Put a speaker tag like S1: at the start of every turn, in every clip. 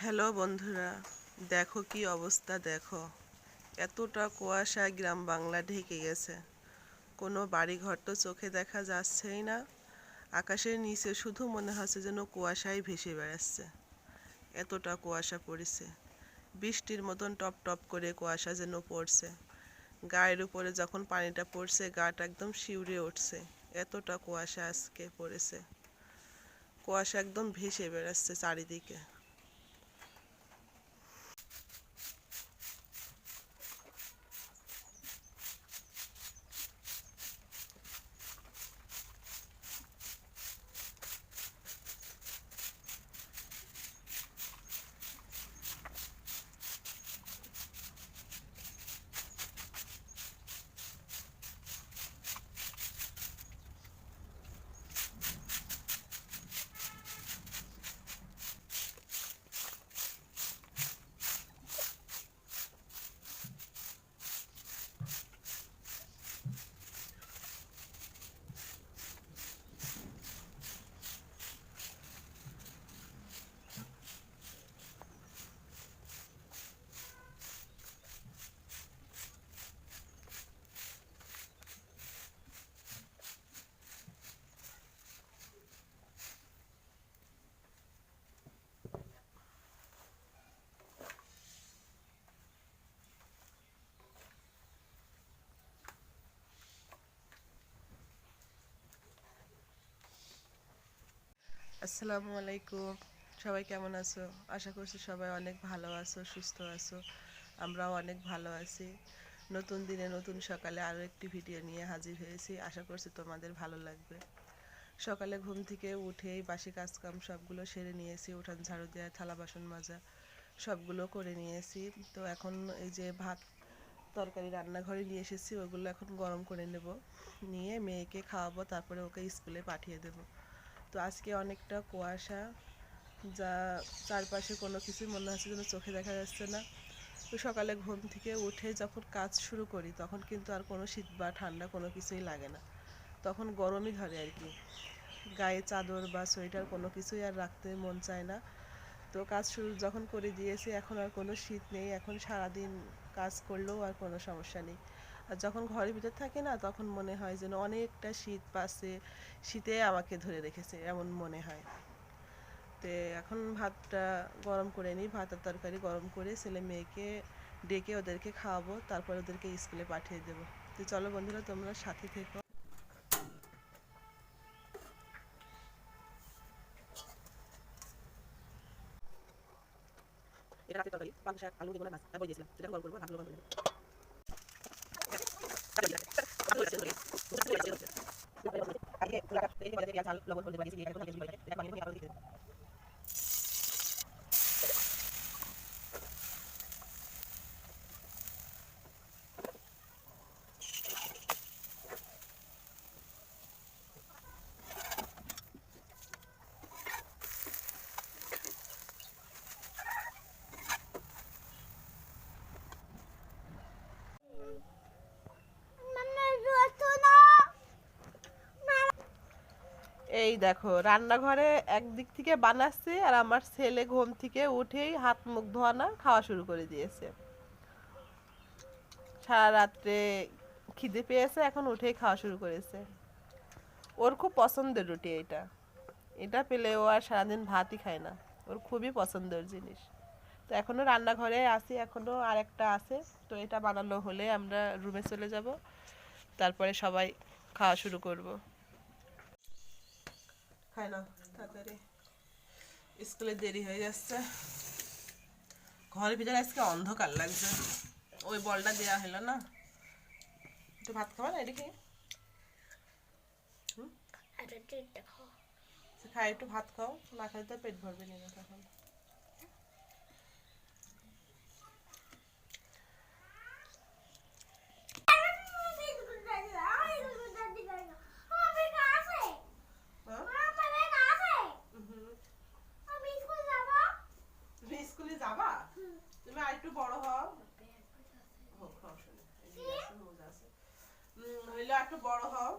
S1: Hello বন্ধুরা, দেখো কি অবস্থা। দেখো, এতটা কুয়াশা গ্রাম বাংলা ঢেকে গেছে। কোনো বাড়িঘর তো চোখে দেখা যাচ্ছেই না। আকাশের নিচে শুধু মনে হচ্ছে যেন কুয়াশায় ভেসে বেড়াচ্ছে। এতটা কুয়াশা পড়েছে, বৃষ্টির মতন টপ টপ করে কুয়াশা যেন পড়ছে। গায়ের উপরে যখন পানিটা পড়ছে গাটা একদম শিউরে উঠছে। এতটা কুয়াশা আজকে পড়েছে, কুয়াশা একদম ভেসে বেড়াচ্ছে চারিদিকে। আসসালামু আলাইকুম। সবাই কেমন আছো? আশা করছি সবাই অনেক ভালো আছো, সুস্থ আছো। আমরাও অনেক ভালো আছি। নতুন দিনে নতুন সকালে আরও একটি ভিডিও নিয়ে হাজির হয়েছি। আশা করছি তোমাদের ভালো লাগবে। সকালে ঘুম থেকে উঠেই বাসি কাজকাম সবগুলো সেরে নিয়েছি। উঠান ঝাড়ু দেওয়া, থালা বাসন মাজা সবগুলো করে নিয়েছি। তো এখন এই যে ভাত তরকারি রান্নাঘরে নিয়ে এসেছি, ওগুলো এখন গরম করে নেব। নিয়ে মেয়েকে খাওয়াবো, তারপরে ওকে স্কুলে পাঠিয়ে দেবো। তো আজকে অনেকটা কুয়াশা, যা চারপাশে কোনো কিছুই মনে হচ্ছে যেন চোখে দেখা যাচ্ছে না। তো সকালে ঘুম থেকে উঠে যখন কাজ শুরু করি তখন কিন্তু আর কোনো শীত বা ঠান্ডা কোনো কিছুই লাগে না, তখন গরমই ধরে আর কি। গায়ে চাদর বা সোয়েটার কোনো কিছুই আর রাখতে মন চায় না। তো কাজ শুরু যখন করে দিয়েছি এখন আর কোনো শীত নেই, এখন সারাদিন কাজ করলেও আর কোনো সমস্যা নেই। আর যখন ঘরের ভিতর থাকি না তখন মনে হয় যেন অনেকটা শীত পাচ্ছে, শীতে আমাকে ধরে রেখেছে এমন মনে হয়। তো এখন ভাতটা গরম করে নিই, ভাত আর তরকারি গরম করে ছেলে মেয়েকে ডেকে ওদেরকে খাওয়াবো, তারপর ওদেরকে স্কুলে পাঠিয়ে দেবো। তো চলো বন্ধুরা, তোমরা সাথে থেকো। এটা রাতের তরকারি, পালং শাক, আলু, বেগুন, মাছ বই দিয়েছিলাম, সেটা গরম করবো, ভাতগুলো গরম করে নেবো। এই দেখো, রান্নাঘরে একদিক থেকে বানাচ্ছি আর আমার ছেলে ঘুম থেকে উঠেই হাত মুখ ধোয়ানো খাওয়া শুরু করে দিয়েছে। সারা রাত্রে খিদে পেয়েছে, এখন উঠেই খাওয়া শুরু করেছে। ওর খুব পছন্দের রুটি এটা, এটা পেলে ও আর সারাদিন ভাতই খায় না। ওর খুবই পছন্দের জিনিস। তো এখনো রান্নাঘরে আছি, এখনো আরেকটা আছে। তো এটা বানানো হলে আমরা রুমে চলে যাব, তারপরে সবাই খাওয়া শুরু করব। খাই না তাড়াতাড়ি, স্কুলে দেরি হয়ে যাচ্ছে। ঘরের ভিতরে আজকে অন্ধকার লাগছে, ওই বলটা দেওয়া হলো না। একটু ভাত খাওয়া না, এটা কি খাই, একটু ভাত খাও, না খাই তো পেট ভরবে না তখন। তুমি স্কুলে যাবা? তুমি আর একটু বড় হও। হইলে একটু বড় হও।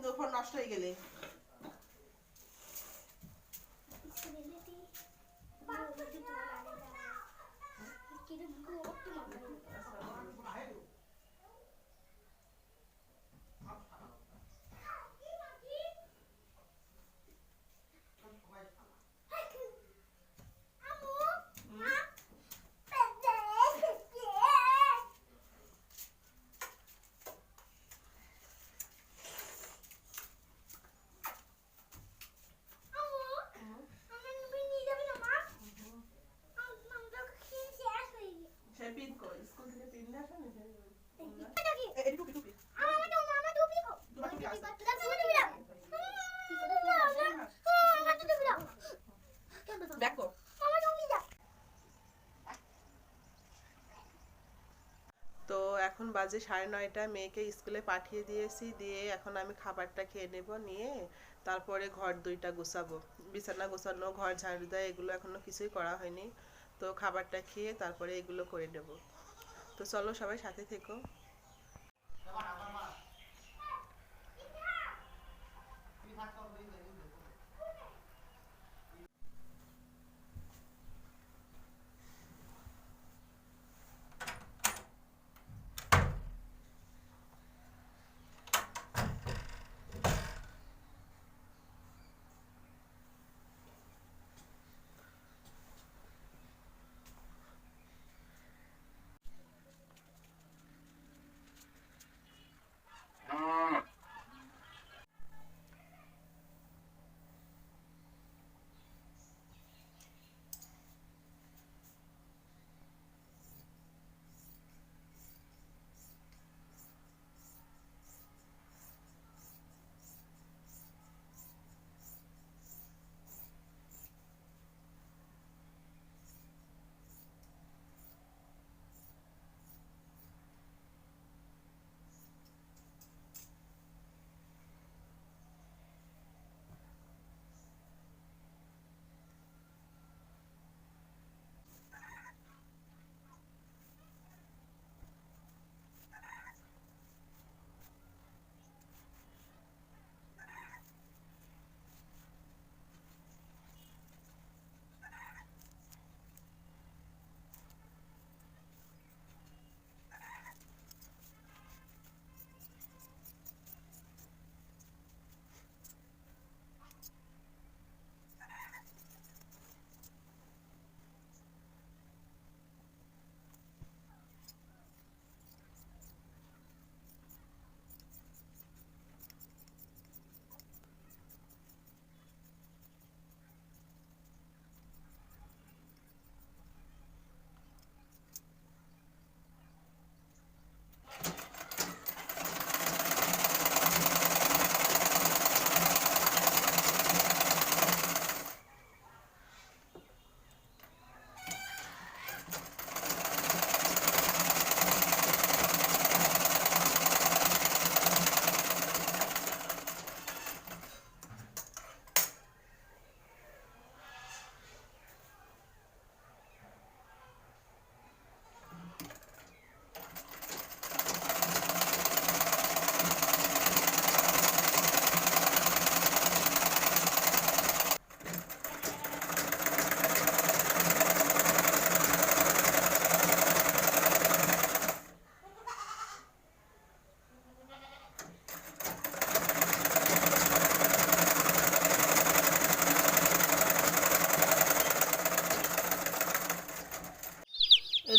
S1: কিন্তু ফোন নষ্ট হয়ে গেলে পিন কই স্কুল থেকে পিন নিয়ে আসেন এই টুপি টুপি দেখো তো এখন বাজে 9:30 মেয়েকে স্কুলে পাঠিয়ে দিয়েছি দিয়ে এখন আমি খাবারটা খেয়ে নেব নিয়ে তারপরে ঘর দুইটা গোছাবো বিছানা গোছানো ঘর ঝাড়ু দেওয়া এগুলো এখনো কিছুই করা হয়নি তো খাবারটা খেয়ে তারপরে এগুলো করে নেব তো চলো সবাই সাথে থেকো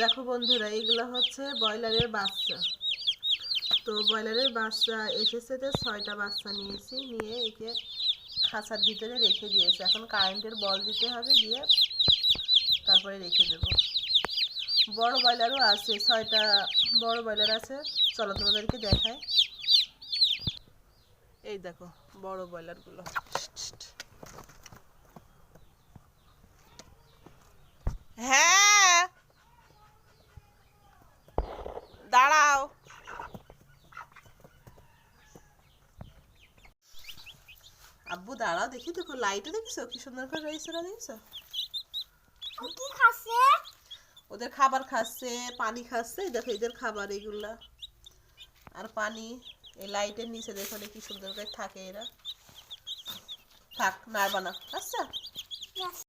S1: দেখো বন্ধুরা এইগুলো হচ্ছে ব্রয়লারের বাচ্চা তো ব্রয়লারের বাচ্চা এসেছে তো 6টা বাচ্চা নিয়েছি নিয়ে একে খাঁচার ভিতরে রেখে দিয়েছি এখন কারেন্টের বল দিতে হবে দিয়ে তারপরে রেখে দেব বড় ব্রয়লারও আছে 6টা বড় ব্রয়লার আছে চলো তোমাদেরকে দেখাই এই দেখো বড় ব্রয়লারগুলো হ্যাঁ দাঁড়াও আব্বু দাঁড়াও দেখি দেখো লাইটে দেখছো কি সুন্দর করে রয়েছে না দেখছো
S2: কি খাচ্ছে
S1: ওদের খাবার খাচ্ছে পানি খাচ্ছে দেখো এদের খাবার এগুলা আর পানি এই লাইটের নিচে দেখো কি সুন্দর করে থাকে এরা। থাক নাড়বা না, আচ্ছা।
S2: Yes.